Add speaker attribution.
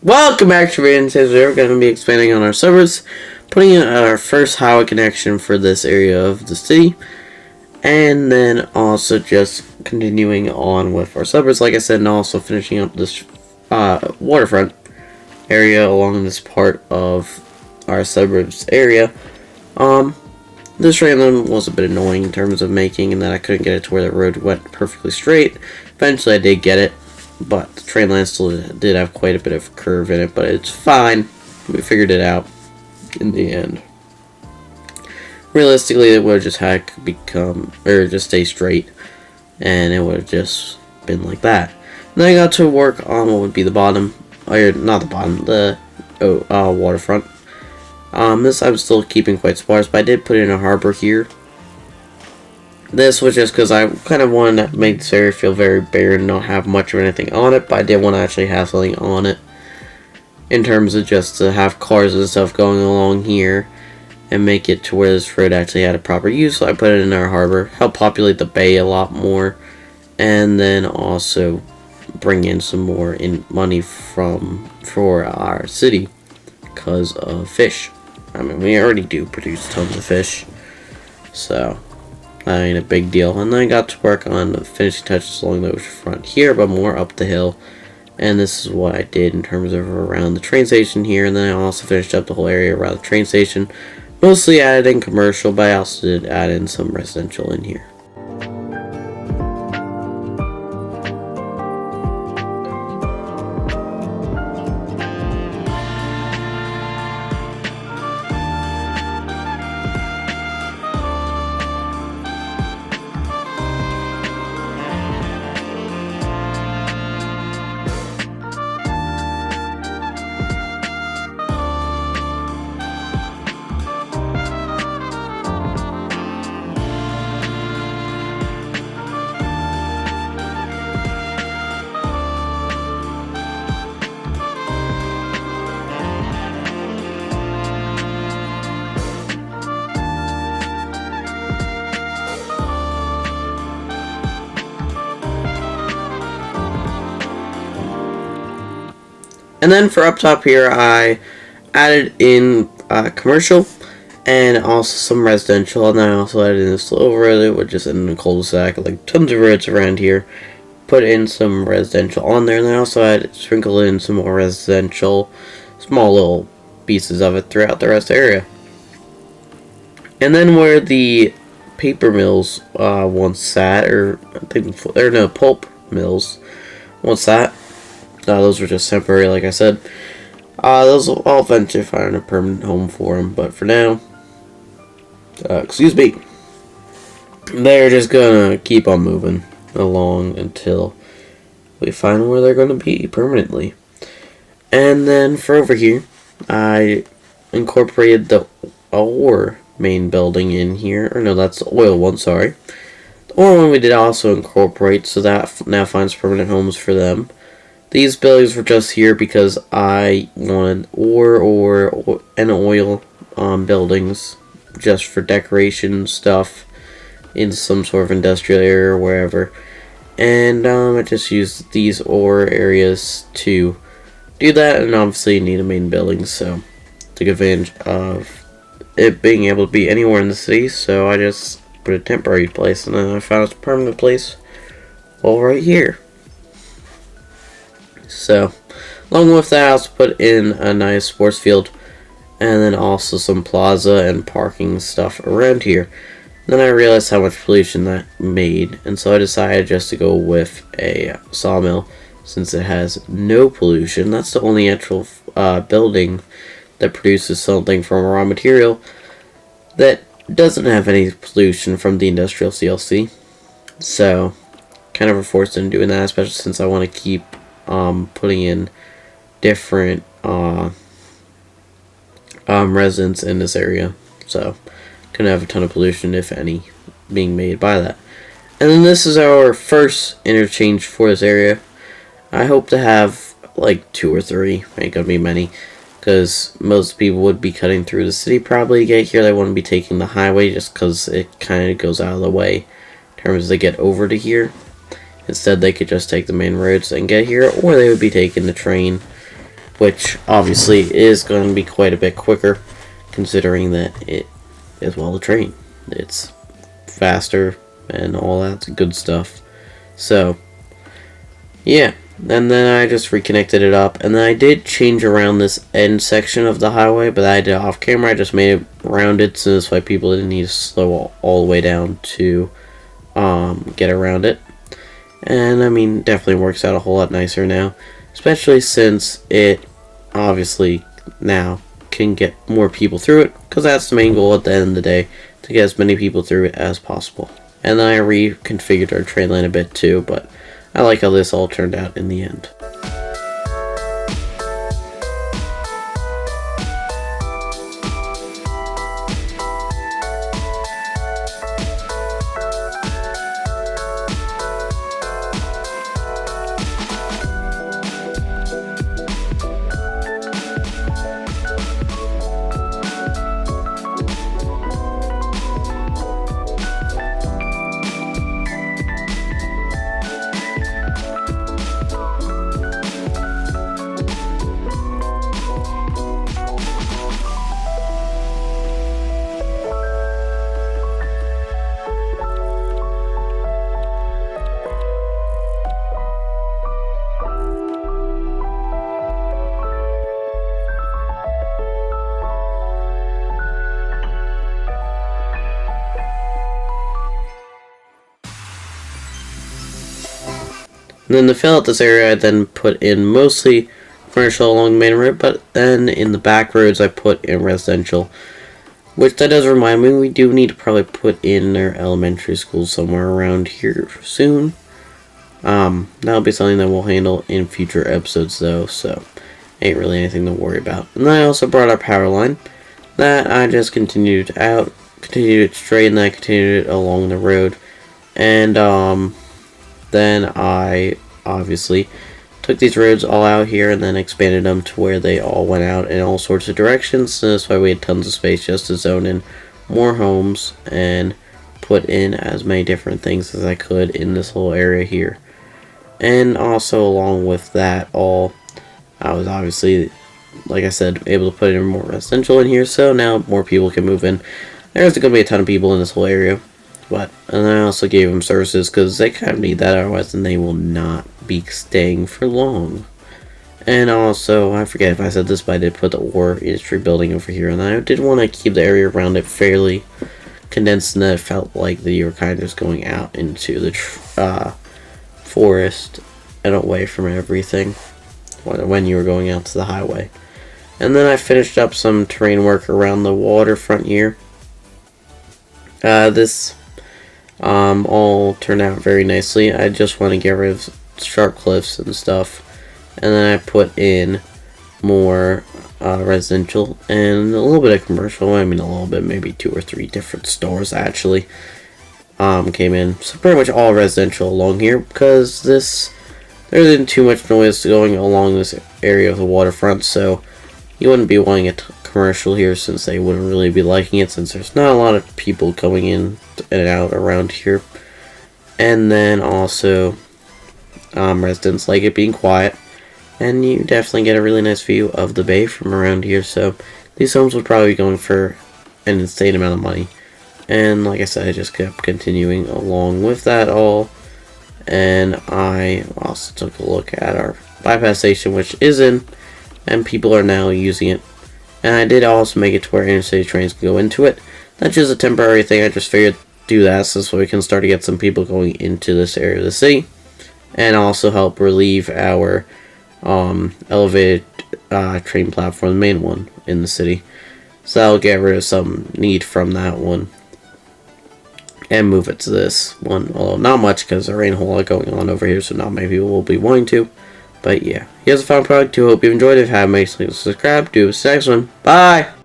Speaker 1: Welcome back to Radiant. We're going to be expanding on our suburbs, putting in our first highway connection for this area of the city, and then also just continuing on with our suburbs, like I said, and also finishing up this waterfront area along this part of our suburbs area. This random was a bit annoying in terms of making, and that I couldn't get it to where the road went perfectly straight. Eventually I did get it, but the train line still did have quite a bit of curve in it, but it's fine. We figured it out in the end. Realistically, it would have just had to become, or just stay straight, and it would have just been like that. And then I got to work on what would be the bottom, or not the bottom, the waterfront. This I'm still keeping quite sparse, but I did put in a harbor here. This was just because I kind of wanted to make this area feel very barren, not have much of anything on it, but I did want to actually have something on it. In terms of just to have cars and stuff going along here, and make it to where this road actually had a proper use, so I put it in our harbor, help populate the bay a lot more, and then also bring in some more money for our city, because of fish. I mean, we already do produce tons of fish, so that ain't a big deal. And then I got to work on the finishing touches along the ocean front here, but more up the hill. And this is what I did in terms of around the train station here. And then I also finished up the whole area around the train station. Mostly added in commercial, but I also did add in some residential in here. And then for up top here, I added in commercial and also some residential, and then I also added in a slow road, which is in a cul-de-sac, like tons of roads around here. Put in some residential on there, and then I also had sprinkled in some more residential, small little pieces of it throughout the rest of the area. And then where the paper mills once sat, pulp mills once sat. Those were just temporary, like I said. Those will all eventually find a permanent home for them, but for now, they're just gonna keep on moving along until we find where they're gonna be permanently. And then for over here, I incorporated the ore main building in here, or no, that's the oil one, sorry. The ore one we did also incorporate, so that now finds permanent homes for them. These buildings were just here because I wanted ore and oil buildings just for decoration stuff in some sort of industrial area or wherever. And I just used these ore areas to do that, and obviously you need a main building, so took advantage of it being able to be anywhere in the city, so I just put a temporary place, and then I found a permanent place all right here. So, along with that, I also put in a nice sports field, and then also some plaza and parking stuff around here. Then I realized how much pollution that made, and so I decided just to go with a sawmill, since it has no pollution. That's the only actual building that produces something from a raw material that doesn't have any pollution from the industrial CLC. So, kind of forced into doing that, especially since I want to keep putting in different residents in this area, so couldn't have a ton of pollution, if any, being made by that. And then this is our first interchange for this area. I hope to have like 2 or 3, ain't gonna be many, because most people would be cutting through the city probably to get here. They wouldn't be taking the highway just because it kind of goes out of the way in terms of they get over to here. Instead, they could just take the main roads and get here, or they would be taking the train which obviously is going to be quite a bit quicker, considering that it is, well, a train. It's faster and all that good stuff. So, yeah. And then I just reconnected it up, and then I did change around this end section of the highway, but I did it off camera. I just made it rounded, so this way people didn't need to slow all the way down to get around it. And I mean, definitely works out a whole lot nicer now, especially since it obviously now can get more people through it, because that's the main goal at the end of the day, to get as many people through it as possible. And then I reconfigured our train line a bit too, but I like how this all turned out in the end. And then to fill out this area, I then put in mostly commercial along the main road, but then in the back roads I put in residential. Which that does remind me, we do need to probably put in our elementary school somewhere around here soon. That'll be something that we'll handle in future episodes though, so ain't really anything to worry about. And then I also brought our power line that I just continued it straight, and then I continued it along the road. And then I obviously took these roads all out here and then expanded them to where they all went out in all sorts of directions. So this way we had tons of space just to zone in more homes and put in as many different things as I could in this whole area here. And also along with that all, I was obviously, like I said, able to put in more residential in here, so now more people can move in. There's going to be a ton of people in this whole area. And I also gave them services because they kind of need that, otherwise then they will not be staying for long. And also, I forget if I said this, but I did put the ore industry building over here, and I did want to keep the area around it fairly condensed, and that it felt like that you were kind of just going out into the forest and away from everything when you were going out to the highway. And then I finished up some terrain work around the waterfront here. This all turned out very nicely. I just want to get rid of sharp cliffs and stuff, and then I put in more residential and a little bit of commercial. I mean, a little bit, maybe 2 or 3 different stores actually came in. So pretty much all residential along here, because there isn't too much noise going along this area of the waterfront, so you wouldn't be wanting a commercial here, since they wouldn't really be liking it, since there's not a lot of people coming in and out around here. And then also residents like it being quiet, and you definitely get a really nice view of the bay from around here, so these homes would probably be going for an insane amount of money. And like I said, I just kept continuing along with that all, and I also took a look at our bypass station, which is in, and people are now using it. And I did also make it to where interstate trains can go into it. That's just a temporary thing. I just figured do that so we can start to get some people going into this area of the city, and also help relieve our elevated train platform, the main one in the city. So I'll get rid of some need from that one and move it to this one. Although not much, because there ain't a whole lot going on over here, so not many people will be wanting to. But yeah, here's the final product too. Hope you enjoyed it. If you haven't, make sure to subscribe. Do this next one. Bye!